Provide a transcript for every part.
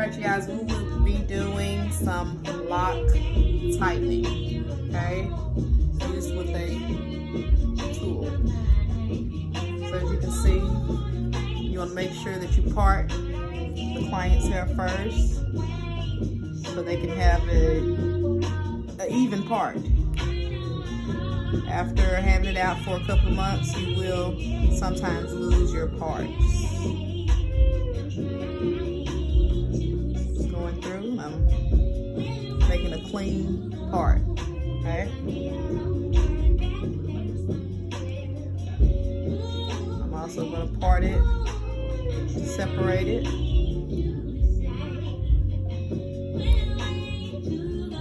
Alright, you guys, we will be doing some lock tightening, okay? Used with a tool. So as you can see, you want to make sure that you part the client's hair first so they can have an even part. After having it out for a couple of months, you will sometimes lose your parts. Going through, I'm making a clean part, okay? I'm also going to part it, separate it.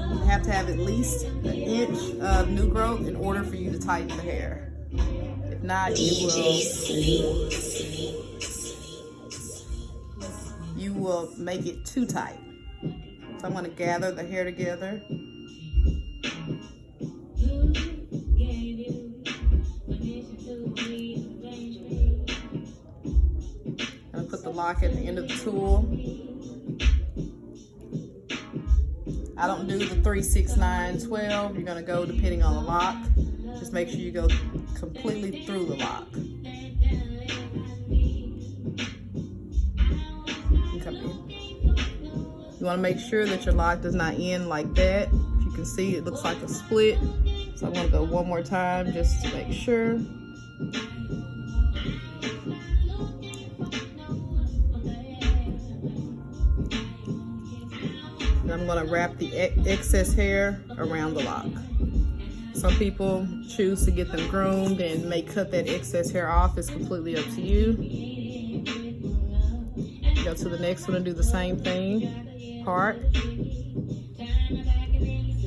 You have to have at least an inch of new growth in order for you to tighten the hair. If not, you will make it too tight. So I'm going to gather the hair together. I'm going to put the lock at the end of the tool. I don't do the 3, 6, 9, 12. You're going to go depending on the lock. Just make sure you go completely through the lock. You come in. You want to make sure that your lock does not end like that. If you can see, it looks like a split. So I'm going to go one more time just to make sure. I'm going to wrap the excess hair around the lock. Some people choose to get them groomed and may cut that excess hair off. It's completely up to you. Go to the next one and do the same thing. Part.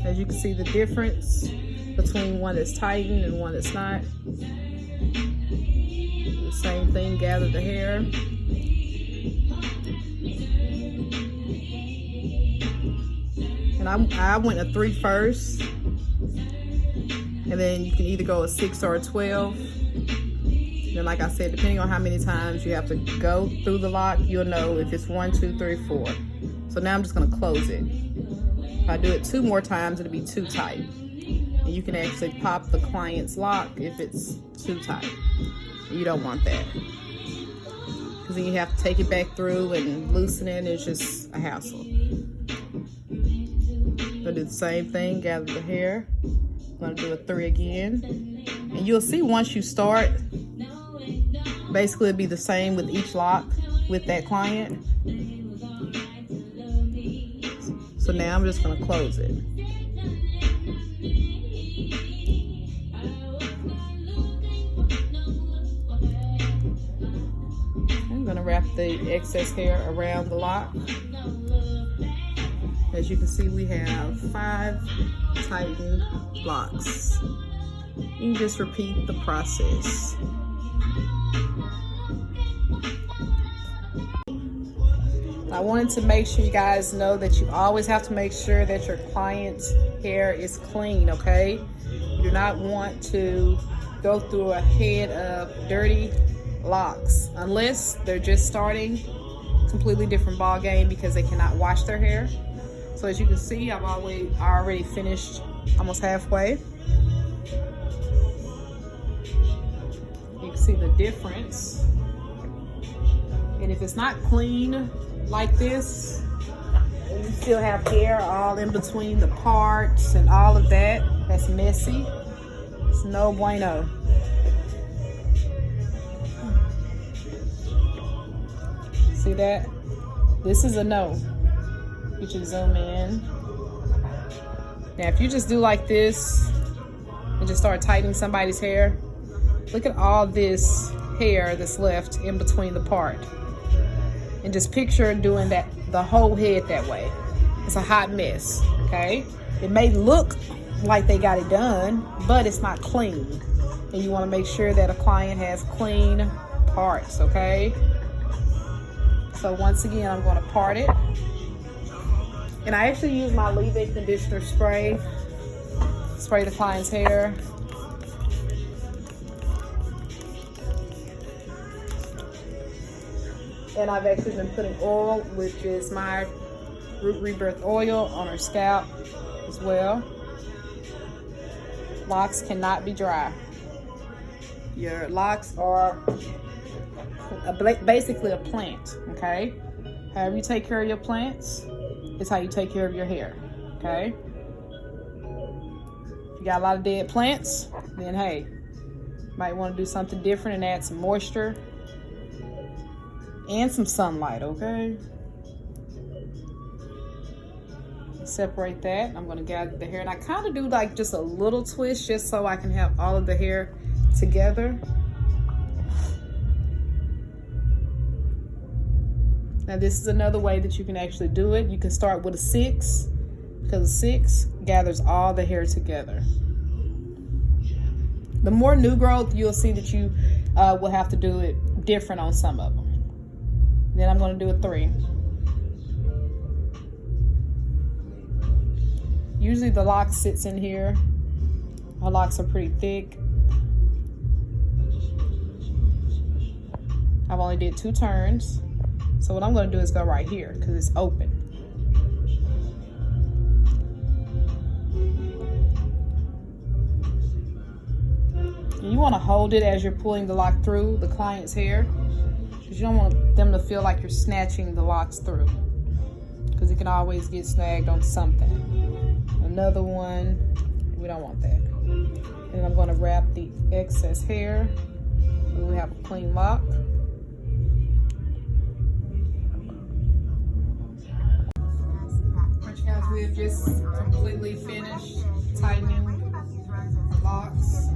As you can see the difference between one that's tightened and one that's not. Do the same thing, gather the hair. And I went a 3 first, and then you can either go a 6 or a 12. And then, like I said, depending on how many times you have to go through the lock, you'll know if it's 1, 2, 3, 4. So now I'm just going to close it. If I do it 2 more times, it'll be too tight. And you can actually pop the client's lock if it's too tight. You don't want that, because then you have to take it back through and loosen it. It's just a hassle. Gonna do the same thing, gather the hair. I'm gonna do a 3 again. And you'll see once you start, basically it'll be the same with each lock with that client. So now I'm just gonna close it. I'm gonna wrap the excess hair around the lock. As you can see, we have 5 tightened locks. You just repeat the process. I wanted to make sure you guys know that you always have to make sure that your client's hair is clean, okay? You do not want to go through a head of dirty locks unless they're just starting. Completely different ball game because they cannot wash their hair. So as you can see, I've already finished almost halfway. You can see the difference. And if it's not clean like this, and you still have hair all in between the parts and all of that, that's messy. It's no bueno. See that? This is a no. You should zoom in. Now, if you just do like this and just start tightening somebody's hair, look at all this hair that's left in between the part. And just picture doing that, the whole head that way. It's a hot mess, okay? It may look like they got it done, but it's not clean. And you want to make sure that a client has clean parts, okay? So once again, I'm going to part it. And I actually use my leave-in conditioner spray. Spray the client's hair. And I've actually been putting oil, which is my Rebirth Oil, on her scalp as well. Locks cannot be dry. Your locks are basically a plant, okay? However you take care of your plants is how you take care of your hair, okay? If you got a lot of dead plants, then hey, might want to do something different and add some moisture and some sunlight, okay? Separate that. I'm going to gather the hair, and I kind of do like just a little twist just so I can have all of the hair together. Now this is another way that you can actually do it. You can start with a 6, because a 6 gathers all the hair together. The more new growth, you'll see that you will have to do it different on some of them. Then I'm going to do a 3. Usually the lock sits in here. My locks are pretty thick. I've only did 2 turns. So what I'm going to do is go right here because it's open. And you want to hold it as you're pulling the lock through the client's hair, because you don't want them to feel like you're snatching the locks through, because it can always get snagged on something. Another one, we don't want that. And I'm going to wrap the excess hair so we have a clean lock. Guys, we have just completely finished tightening the locks.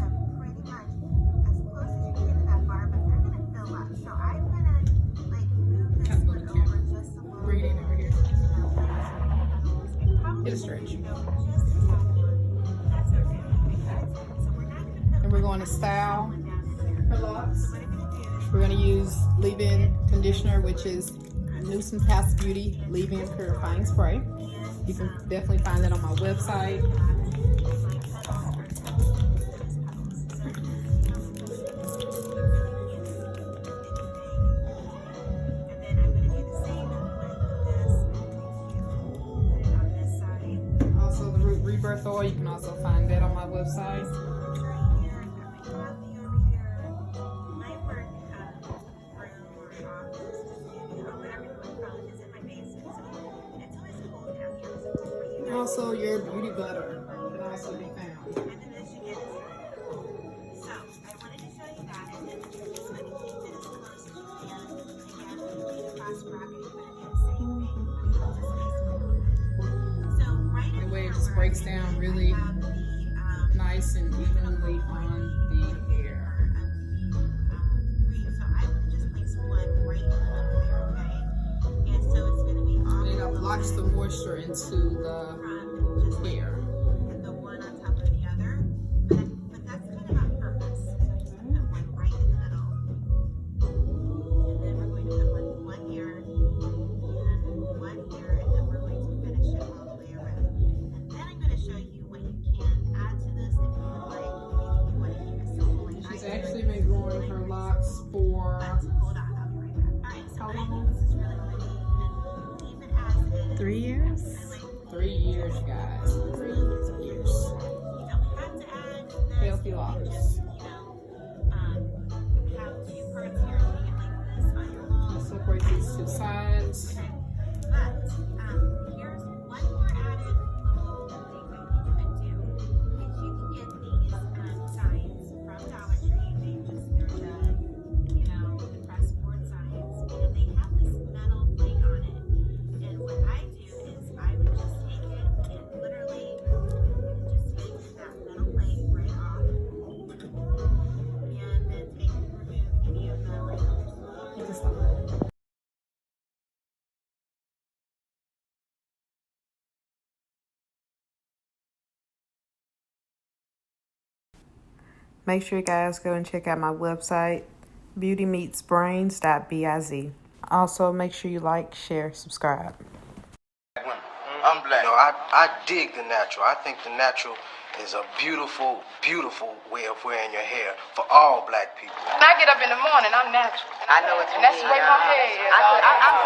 Bring it in over here. Get a stretch. And we're going to style her locks. We're going to use leave-in conditioner, which is Nuisance House Beauty leave-in purifying spray. You can definitely find that on my website. Also, the Rebirth Oil, you can also find that on my website. Also, your beauty butter can also be found. So, I wanted to show you that, and then just so I can keep it as close as you can. Again, cross bracketing, but again, same thing. So, right The way it just breaks down really nice and evenly on the hair. So, I would just place one right in the middle there, okay? And so, it's going to be all. And it locks the moisture into the hair. The one on top of the other, but that's kind of on purpose. So just put one right in the middle, and then we're going to put one here, and one here, and then we're going to finish it all the way around. And then I'm going to show you what you can add to this if you would like. If you want to keep it simple, like She's actually been growing her locks for hold on, I'll be right back. All right, so I think this is really pretty, and even as it is 3 years. 3 years, guys. 3 years. You don't have to add this. Healthy locks. Just, have 2 parts here and make it like this on your wall. Separate these 2 sides. Okay. But here's one more added little thing that you could do. Is you can get these signs from Dollar Tree. They're the pressboard signs, and they have this metal plate on it. And what I do is I would just take it and literally just take that metal plate right off, and then remove any of the You can stop. Make sure you guys go and check out my website, beautymeetsbrains.biz. Also, make sure you like, share, subscribe. I'm black. I dig the natural. I think the natural is a beautiful, beautiful way of wearing your hair for all black people. When I get up in the morning, I'm natural. I know what you And that's mean. the way my hair is. I'm